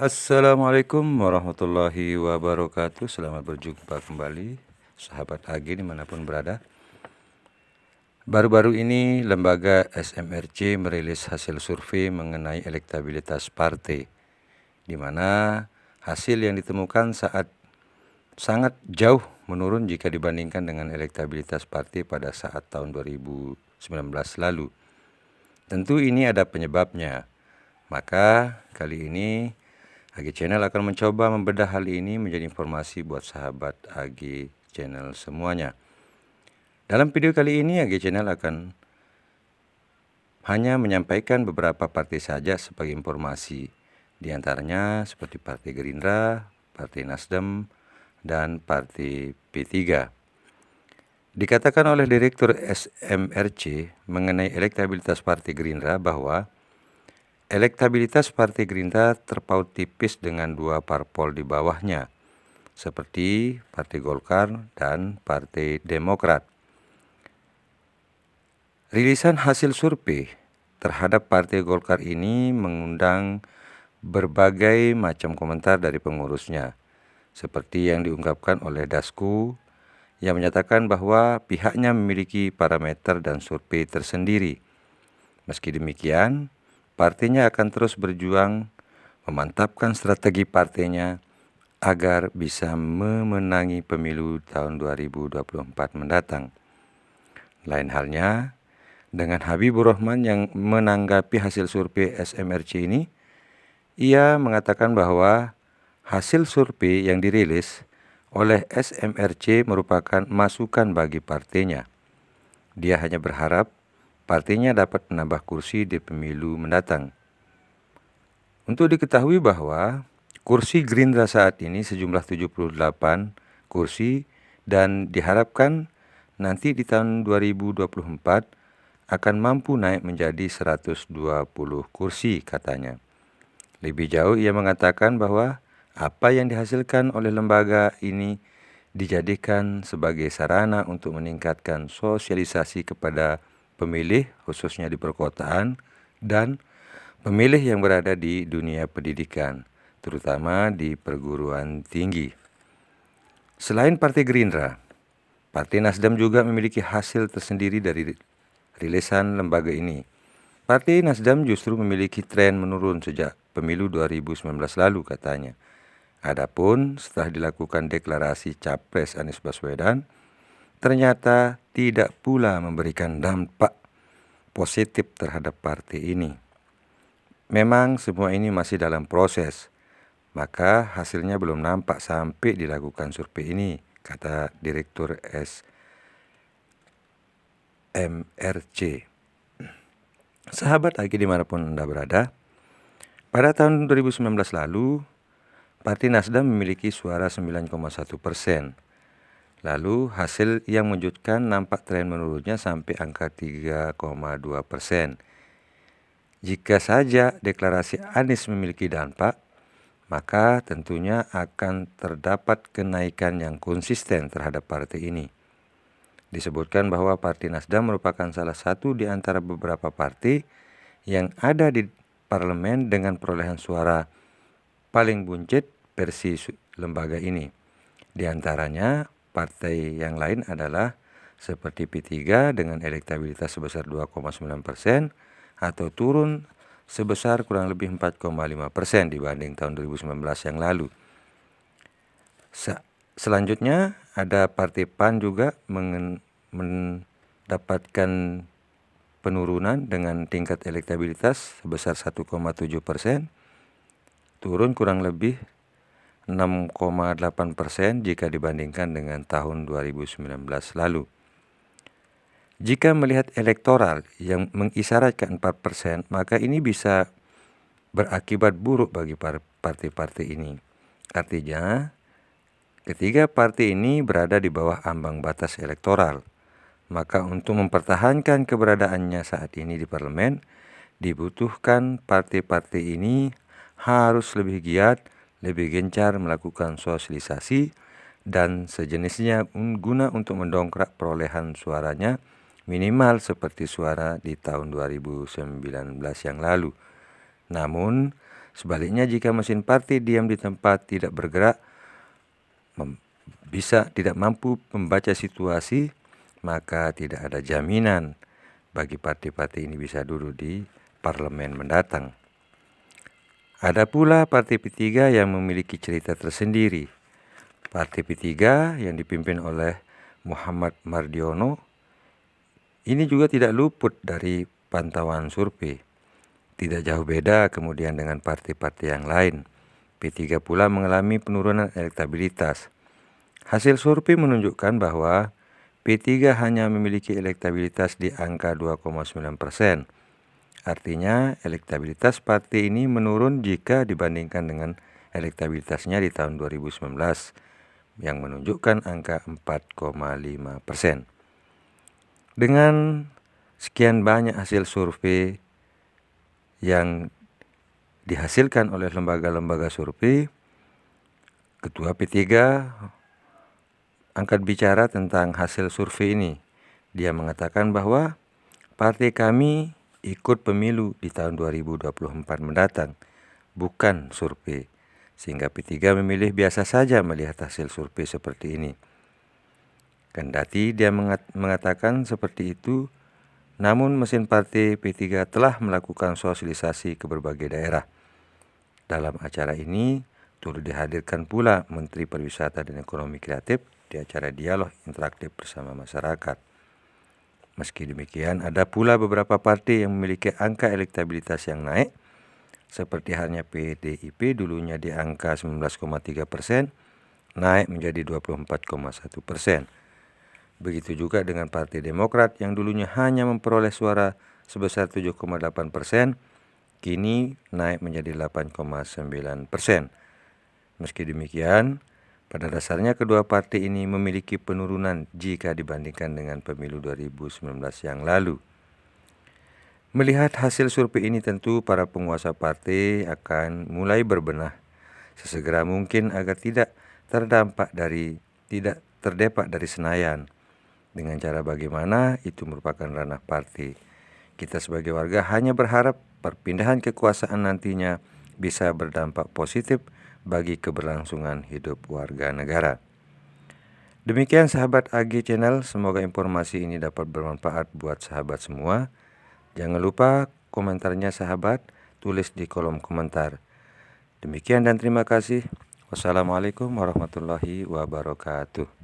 Assalamualaikum warahmatullahi wabarakatuh. Selamat berjumpa kembali sahabat AG dimanapun berada. Baru-baru ini lembaga SMRC merilis hasil survei mengenai elektabilitas partai, di mana hasil yang ditemukan sangat jauh menurun jika dibandingkan dengan elektabilitas partai pada saat tahun 2019 lalu. Tentu ini ada penyebabnya. Maka kali ini AG Channel akan mencoba membedah hal ini menjadi informasi buat sahabat AG Channel semuanya. Dalam video kali ini AG Channel akan hanya menyampaikan beberapa partai saja sebagai informasi. Di antaranya seperti Partai Gerindra, Partai Nasdem, dan Partai P3. Dikatakan oleh Direktur SMRC mengenai elektabilitas Partai Gerindra bahwa elektabilitas Partai Gerindra terpaut tipis dengan dua parpol di bawahnya, seperti Partai Golkar dan Partai Demokrat. Rilisan hasil survei terhadap Partai Golkar ini mengundang berbagai macam komentar dari pengurusnya, seperti yang diungkapkan oleh Dasku yang menyatakan bahwa pihaknya memiliki parameter dan survei tersendiri. Meski demikian, partainya akan terus berjuang memantapkan strategi partainya agar bisa memenangi pemilu tahun 2024 mendatang. Lain halnya dengan Habibur Rahman yang menanggapi hasil survei SMRC ini, ia mengatakan bahwa hasil survei yang dirilis oleh SMRC merupakan masukan bagi partainya. Dia hanya berharap partainya dapat menambah kursi di pemilu mendatang. Untuk diketahui bahwa kursi Gerindra saat ini sejumlah 78 kursi dan diharapkan nanti di tahun 2024 akan mampu naik menjadi 120 kursi katanya. Lebih jauh ia mengatakan bahwa apa yang dihasilkan oleh lembaga ini dijadikan sebagai sarana untuk meningkatkan sosialisasi kepada pemilih khususnya di perkotaan dan pemilih yang berada di dunia pendidikan, terutama di perguruan tinggi. Selain Partai Gerindra, Partai Nasdem juga memiliki hasil tersendiri dari rilisan lembaga ini. Partai Nasdem justru memiliki tren menurun sejak pemilu 2019 lalu katanya. Adapun setelah dilakukan deklarasi Capres Anies Baswedan, ternyata tidak pula memberikan dampak positif terhadap partai ini. Memang semua ini masih dalam proses, maka hasilnya belum nampak sampai dilakukan survei ini, kata Direktur SMRC. Sahabat AG dimanapun Anda berada, pada tahun 2019 lalu, Partai Nasdem memiliki suara 9,1%. Lalu hasil yang mengejutkan nampak tren menurunnya sampai angka 3,2%. Jika saja deklarasi Anies memiliki dampak, maka tentunya akan terdapat kenaikan yang konsisten terhadap partai ini. Disebutkan bahwa Partai Nasdem merupakan salah satu di antara beberapa partai yang ada di parlemen dengan perolehan suara paling buncit versi lembaga ini. Di antaranya partai yang lain adalah seperti P3 dengan elektabilitas sebesar 2,9% atau turun sebesar kurang lebih 4,5% dibanding tahun 2019 yang lalu. Selanjutnya ada Partai PAN juga mendapatkan penurunan dengan tingkat elektabilitas sebesar 1,7%, turun kurang lebih 6,8% jika dibandingkan dengan tahun 2019 lalu. Jika melihat elektoral yang mengisyaratkan 4%, maka ini bisa berakibat buruk bagi partai-partai ini. Artinya, ketiga partai ini berada di bawah ambang batas elektoral. Maka untuk mempertahankan keberadaannya saat ini di parlemen, dibutuhkan partai-partai ini harus lebih giat, lebih gencar melakukan sosialisasi dan sejenisnya guna untuk mendongkrak perolehan suaranya minimal seperti suara di tahun 2019 yang lalu. Namun, Sebaliknya, jika mesin partai diam di tempat tidak bergerak, tidak mampu membaca situasi, maka tidak ada jaminan bagi partai-partai ini bisa duduk di parlemen mendatang. Ada pula Partai P3 yang memiliki cerita tersendiri. Partai P3 yang dipimpin oleh Muhammad Mardiono ini juga tidak luput dari pantauan survei. Tidak jauh beda kemudian dengan partai-partai yang lain. P3 pula mengalami penurunan elektabilitas. Hasil survei menunjukkan bahwa P3 hanya memiliki elektabilitas di angka 2,9%. Artinya elektabilitas partai ini menurun jika dibandingkan dengan elektabilitasnya di tahun 2019 yang menunjukkan angka 4,5%. Dengan sekian banyak hasil survei yang dihasilkan oleh lembaga-lembaga survei, Ketua P3 angkat bicara tentang hasil survei ini. Dia mengatakan bahwa partai kami ikut pemilu di tahun 2024 mendatang, bukan survei. Sehingga P3 memilih biasa saja melihat hasil survei seperti ini. Kendati dia mengatakan seperti itu, namun mesin partai P3 telah melakukan sosialisasi ke berbagai daerah. Dalam acara ini turut dihadirkan pula Menteri Pariwisata dan Ekonomi Kreatif di acara dialog interaktif bersama masyarakat. Meski demikian, ada pula beberapa partai yang memiliki angka elektabilitas yang naik, seperti halnya PDIP dulunya di angka 19,3%, naik menjadi 24,1%. Begitu juga dengan Partai Demokrat yang dulunya hanya memperoleh suara sebesar 7,8%, kini naik menjadi 8,9%. Meski demikian, pada dasarnya kedua partai ini memiliki penurunan jika dibandingkan dengan pemilu 2019 yang lalu. Melihat hasil survei ini, tentu para penguasa partai akan mulai berbenah sesegera mungkin agar tidak terdepak dari Senayan. Dengan cara bagaimana, itu merupakan ranah partai. Kita sebagai warga hanya berharap perpindahan kekuasaan nantinya bisa berdampak positif bagi keberlangsungan hidup warga negara. Demikian sahabat AG Channel, semoga informasi ini dapat bermanfaat buat sahabat semua. Jangan lupa komentarnya sahabat, tulis di kolom komentar. Demikian dan terima kasih. Wassalamualaikum warahmatullahi wabarakatuh.